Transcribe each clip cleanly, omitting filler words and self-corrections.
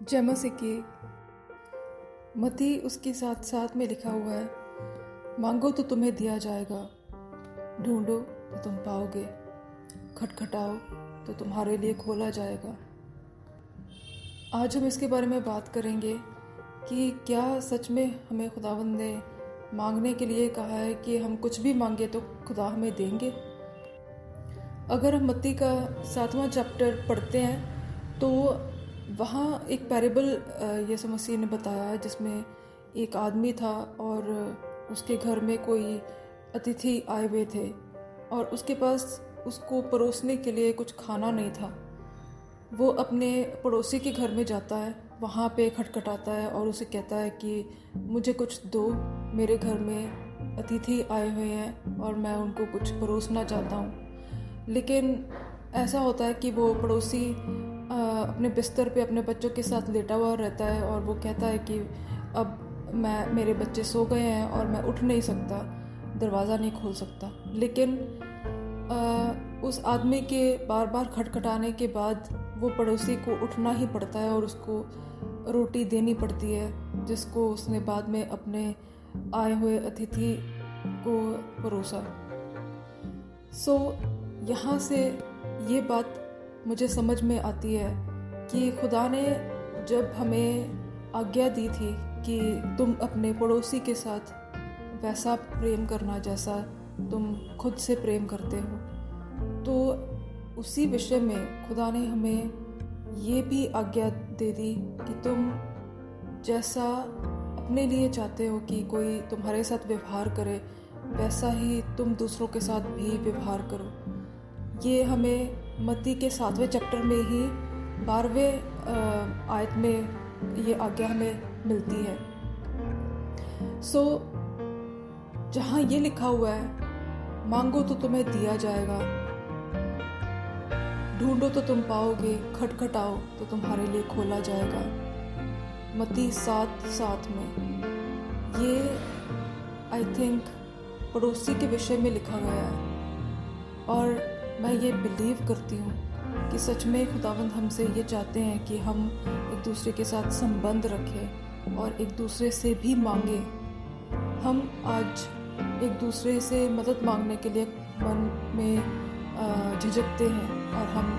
जेमसिकी मती उसके साथ साथ में लिखा हुआ है, मांगो तो तुम्हें दिया जाएगा, ढूंढो तो तुम पाओगे, खटखटाओ तो तुम्हारे लिए खोला जाएगा। आज हम इसके बारे में बात करेंगे कि क्या सच में हमें खुदावंद ने मांगने के लिए कहा है कि हम कुछ भी मांगे तो खुदा हमें देंगे। अगर हम मत्ती का 7वां चैप्टर पढ़ते हैं तो वहाँ एक पैरेबल यीशु मसीह ने बताया है, जिसमें एक आदमी था और उसके घर में कोई अतिथि आए हुए थे और उसके पास उसको परोसने के लिए कुछ खाना नहीं था। वो अपने पड़ोसी के घर में जाता है, वहाँ पे खटखटाता है और उसे कहता है कि मुझे कुछ दो, मेरे घर में अतिथि आए हुए हैं और मैं उनको कुछ परोसना चाहता हूँ। लेकिन ऐसा होता है कि वो पड़ोसी अपने बिस्तर पे अपने बच्चों के साथ लेटा हुआ रहता है और वो कहता है कि अब मेरे बच्चे सो गए हैं और मैं उठ नहीं सकता, दरवाज़ा नहीं खोल सकता। लेकिन उस आदमी के बार बार खटखटाने के बाद वो पड़ोसी को उठना ही पड़ता है और उसको रोटी देनी पड़ती है, जिसको उसने बाद में अपने आए हुए अतिथि को परोसा। यहाँ से ये बात मुझे समझ में आती है कि खुदा ने जब हमें आज्ञा दी थी कि तुम अपने पड़ोसी के साथ वैसा प्रेम करना जैसा तुम खुद से प्रेम करते हो, तो उसी विषय में खुदा ने हमें ये भी आज्ञा दे दी कि तुम जैसा अपने लिए चाहते हो कि कोई तुम्हारे साथ व्यवहार करे, वैसा ही तुम दूसरों के साथ भी व्यवहार करो। ये हमें मत्ती के 7वें चैप्टर में ही 12वें आयत में ये आज्ञा हमें मिलती है। जहाँ ये लिखा हुआ है, मांगो तो तुम्हें दिया जाएगा, ढूंढो तो तुम पाओगे, खटखटाओ तो तुम्हारे लिए खोला जाएगा, मत्ती 7:7 में ये आई थिंक पड़ोसी के विषय में लिखा गया है। और मैं ये बिलीव करती हूँ कि सच में खुदावंद हमसे ये चाहते हैं कि हम एक दूसरे के साथ संबंध रखें और एक दूसरे से भी मांगे। हम आज एक दूसरे से मदद मांगने के लिए मन में झिझकते हैं और हम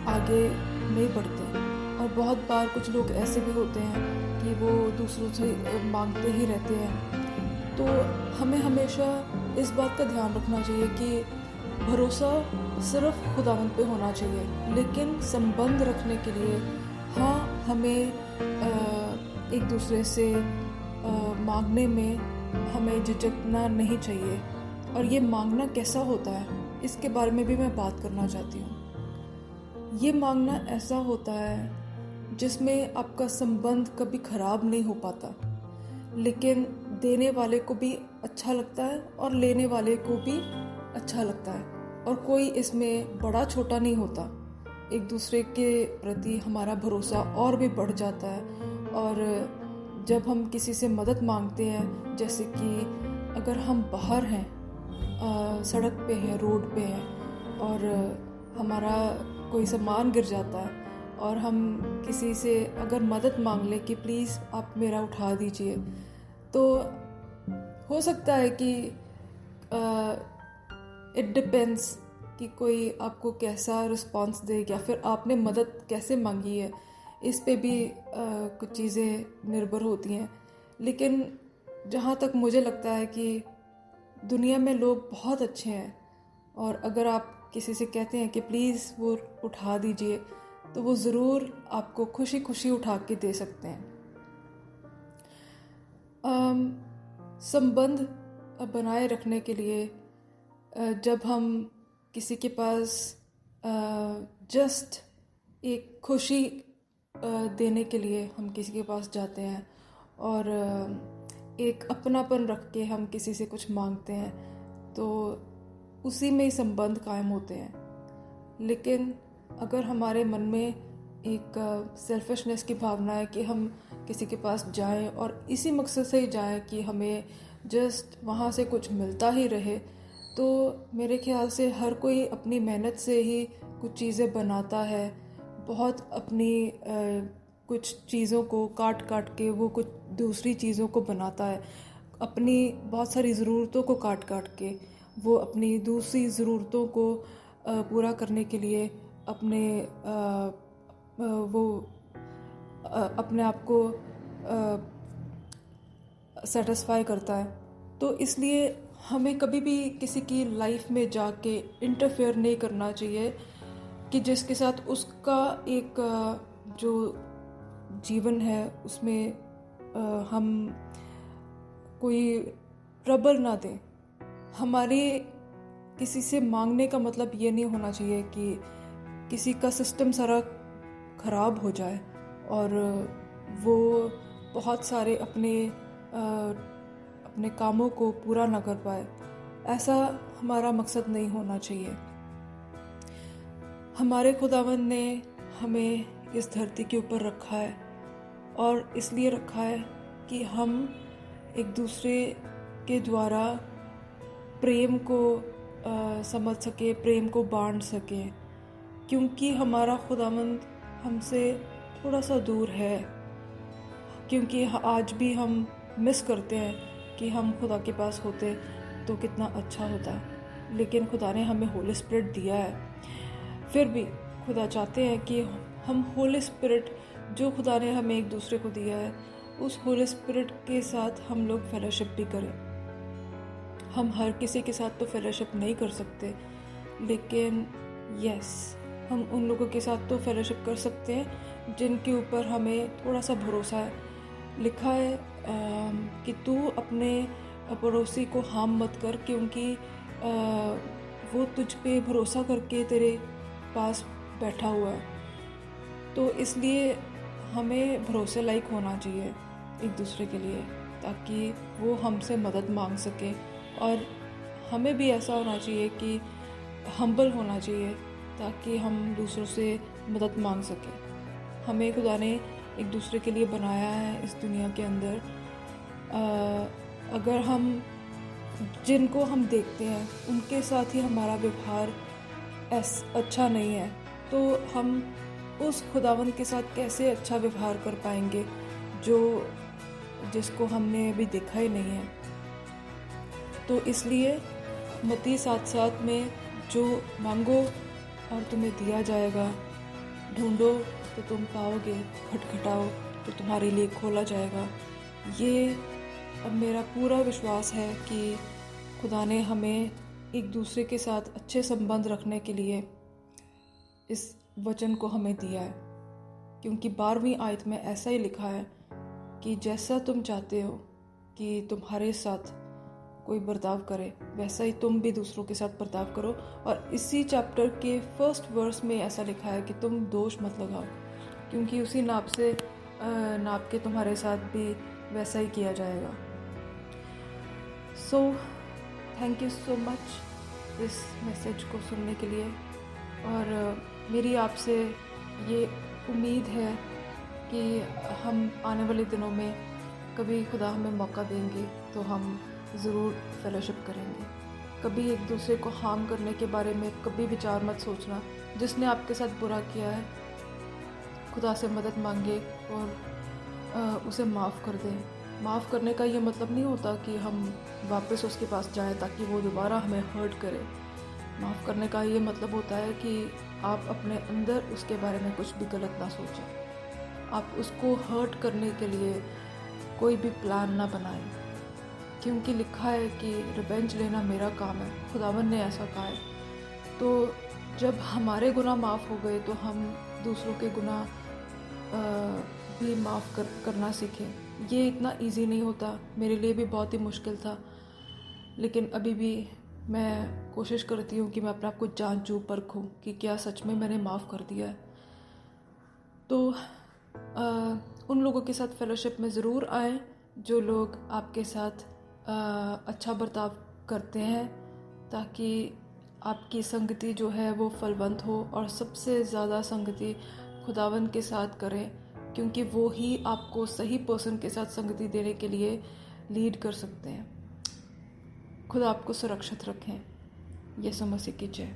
आगे नहीं बढ़ते। और बहुत बार कुछ लोग ऐसे भी होते हैं कि वो दूसरों से मांगते ही रहते हैं। तो हमें हमेशा इस बात का ध्यान रखना चाहिए कि भरोसा सिर्फ खुदावंद पे होना चाहिए, लेकिन संबंध रखने के लिए हाँ हमें एक दूसरे से मांगने में हमें झिझकना नहीं चाहिए। और ये मांगना कैसा होता है, इसके बारे में भी मैं बात करना चाहती हूँ। ये मांगना ऐसा होता है जिसमें आपका संबंध कभी खराब नहीं हो पाता, लेकिन देने वाले को भी अच्छा लगता है और लेने वाले को भी अच्छा लगता है, और कोई इसमें बड़ा छोटा नहीं होता। एक दूसरे के प्रति हमारा भरोसा और भी बढ़ जाता है। और जब हम किसी से मदद मांगते हैं, जैसे कि अगर हम बाहर हैं, सड़क पे हैं, रोड पे हैं और हमारा कोई सामान गिर जाता है और हम किसी से अगर मदद मांग लें कि प्लीज़ आप मेरा उठा दीजिए, तो हो सकता है कि इट डिपेंड्स कि कोई आपको कैसा रिस्पॉन्स दे या फिर आपने मदद कैसे मांगी है, इस पे भी कुछ चीज़ें निर्भर होती हैं। लेकिन जहाँ तक मुझे लगता है कि दुनिया में लोग बहुत अच्छे हैं, और अगर आप किसी से कहते हैं कि प्लीज़ वो उठा दीजिए, तो वो ज़रूर आपको खुशी खुशी उठा के दे सकते हैं। संबंध बनाए रखने के लिए जब हम किसी के पास जस्ट एक खुशी देने के लिए हम किसी के पास जाते हैं और एक अपनापन रख के हम किसी से कुछ मांगते हैं, तो उसी में ही संबंध कायम होते हैं। लेकिन अगर हमारे मन में एक सेल्फिशनेस की भावना है कि हम किसी के पास जाएं और इसी मकसद से ही जाएं कि हमें जस्ट वहाँ से कुछ मिलता ही रहे, तो मेरे ख्याल से हर कोई अपनी मेहनत से ही कुछ चीज़ें बनाता है, बहुत अपनी कुछ चीज़ों को काट काट के वो कुछ दूसरी चीज़ों को बनाता है। अपनी बहुत सारी ज़रूरतों को काट काट के वो अपनी दूसरी ज़रूरतों को पूरा करने के लिए अपने आप को सेटिस्फाई करता है। तो इसलिए हमें कभी भी किसी की लाइफ में जाके इंटरफेयर नहीं करना चाहिए कि जिसके साथ उसका एक जो जीवन है उसमें हम कोई ट्रबल ना दें। हमारे किसी से मांगने का मतलब ये नहीं होना चाहिए कि किसी का सिस्टम सारा ख़राब हो जाए और वो बहुत सारे अपने कामों को पूरा ना कर पाए। ऐसा हमारा मकसद नहीं होना चाहिए। हमारे खुदावंद ने हमें इस धरती के ऊपर रखा है और इसलिए रखा है कि हम एक दूसरे के द्वारा प्रेम को समझ सके, प्रेम को बांट सके, क्योंकि हमारा खुदावंद हमसे थोड़ा सा दूर है। क्योंकि आज भी हम मिस करते हैं कि हम खुदा के पास होते तो कितना अच्छा होता, लेकिन खुदा ने हमें होली स्पिरिट दिया है। फिर भी खुदा चाहते हैं कि हम होली स्पिरिट जो खुदा ने हमें एक दूसरे को दिया है उस होली स्पिरिट के साथ हम लोग फेलोशिप भी करें। हम हर किसी के साथ तो फेलोशिप नहीं कर सकते, लेकिन यस, हम उन लोगों के साथ तो फेलोशिप कर सकते हैं जिनके ऊपर हमें थोड़ा सा भरोसा है। लिखा है कि तू अपने पड़ोसी को हार्म मत कर, क्योंकि वो तुझ पे भरोसा करके तेरे पास बैठा हुआ है। तो इसलिए हमें भरोसे लायक होना चाहिए एक दूसरे के लिए, ताकि वो हमसे मदद मांग सके। और हमें भी ऐसा होना चाहिए कि हम्बल होना चाहिए, ताकि हम दूसरों से मदद मांग सकें। हमें खुदा ने एक दूसरे के लिए बनाया है इस दुनिया के अंदर। अगर हम जिनको हम देखते हैं उनके साथ ही हमारा व्यवहार अच्छा नहीं है, तो हम उस खुदावंद के साथ कैसे अच्छा व्यवहार कर पाएंगे जिसको हमने अभी देखा ही नहीं है। तो इसलिए मत्ती 7:7 में जो मांगो और तुम्हें दिया जाएगा, ढूंढो तो तुम पाओगे, खटखटाओ तो तुम्हारे लिए खोला जाएगा। ये अब मेरा पूरा विश्वास है कि खुदा ने हमें एक दूसरे के साथ अच्छे संबंध रखने के लिए इस वचन को हमें दिया है, क्योंकि 12वीं आयत में ऐसा ही लिखा है कि जैसा तुम चाहते हो कि तुम्हारे साथ कोई बर्ताव करे, वैसा ही तुम भी दूसरों के साथ बर्ताव करो। और इसी चैप्टर के फर्स्ट वर्स में ऐसा लिखा है कि तुम दोष मत लगाओ, क्योंकि उसी नाप से नाप के तुम्हारे साथ भी वैसा ही किया जाएगा। So thank you so much इस मैसेज को सुनने के लिए। और मेरी आपसे ये उम्मीद है कि हम आने वाले दिनों में कभी खुदा हमें मौका देंगे तो हम ज़रूर फेलोशिप करेंगे। कभी एक दूसरे को हार्म करने के बारे में कभी विचार मत सोचना। जिसने आपके साथ बुरा किया है, खुदा से मदद मांगे और उसे माफ़ कर दें। माफ़ करने का ये मतलब नहीं होता कि हम वापस उसके पास जाएं ताकि वो दोबारा हमें हर्ट करे। माफ़ करने का ये मतलब होता है कि आप अपने अंदर उसके बारे में कुछ भी गलत ना सोचें। आप उसको हर्ट करने के लिए कोई भी प्लान ना बनाएं, क्योंकि लिखा है कि रिवेंज लेना मेरा काम है। खुदावन ने ऐसा कहा है। तो जब हमारे गुनाह माफ़ हो गए तो हम दूसरों के गुनाह भी माफ़ करना सीखें। ये इतना इजी नहीं होता, मेरे लिए भी बहुत ही मुश्किल था, लेकिन अभी भी मैं कोशिश करती हूँ कि मैं अपने आप को जांचूं परखूं कि क्या सच में मैंने माफ़ कर दिया है। तो उन लोगों के साथ फेलोशिप में ज़रूर आएँ जो लोग आपके साथ अच्छा बर्ताव करते हैं, ताकि आपकी संगति जो है वो फलवंत हो। और सबसे ज़्यादा संगति खुदावन के साथ करें, क्योंकि वो ही आपको सही पर्सन के साथ संगति देने के लिए लीड कर सकते हैं। खुदा आपको सुरक्षित रखें। यीशु मसीह की जय।